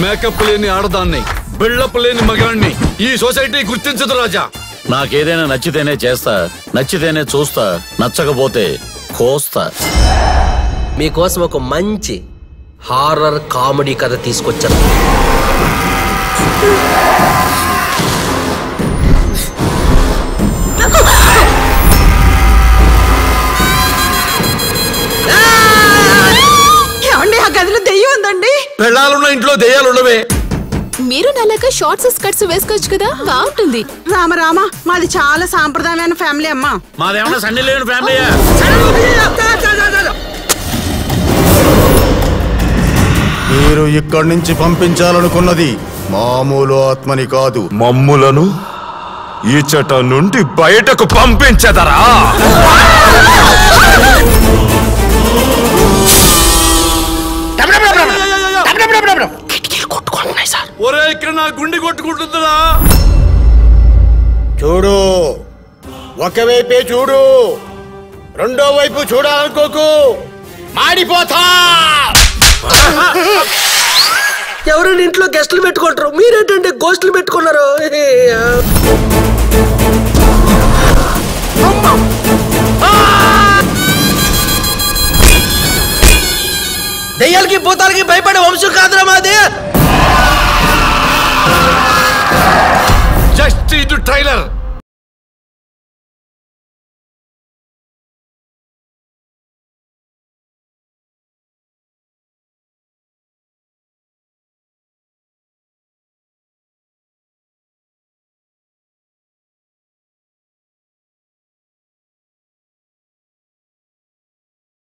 Makeup లేని ఆడదాన్ని, buildup లేని మగాన్ని ఈ సొసైటీ గుర్తించదు రాజా. నాకేదైనా నచ్చితేనే చేస్తా, నచ్చితేనే చూస్తా, నచ్చకపోతే కోస్తా. మీకోసం ఒక మంచి హారర్ కామెడీ కథ తీసుకొచ్చాను. ఆ గదిలో దెయ్యం ఉందండి. పెళ్ళాలున్న ఇంట్లో దెయ్యాలు ఉండవే. మీరు నల్లగా షార్ట్స్ స్కర్ట్స్ వేసుకోవచ్చు కదా, బాగుంటుంది. రామ రామ, మాది చాలా సాంప్రదాయమైన ఫ్యామిలీ అమ్మా. మాదేమన్నా సండే లేని ఫ్యామిలీ. మీరు ఇక్కడి నుంచి పంపించాలనుకున్నది మామూలు ఆత్మని కాదు, మమ్ములను ఈ చట నుండి బయటకు పంపించదరా. కొట్టుకుంటున్నాయి సార్. ఒరే ఇక్కడ నా గుండె కొట్టుకుంటుందా? చూడు, ఒకవైపే చూడు, రెండో వైపు చూడాలనుకోకు, మాడిపోతా. ఎవరైనా ఇంట్లో గెస్టులు పెట్టుకుంటారు, మీరేంటంటే గోస్టులు పెట్టుకున్నారు. దెయ్యాలకి భూతాలకి భయపడే వంశం కాదురా మాది. జస్ట్ ఇది ట్రైలర్.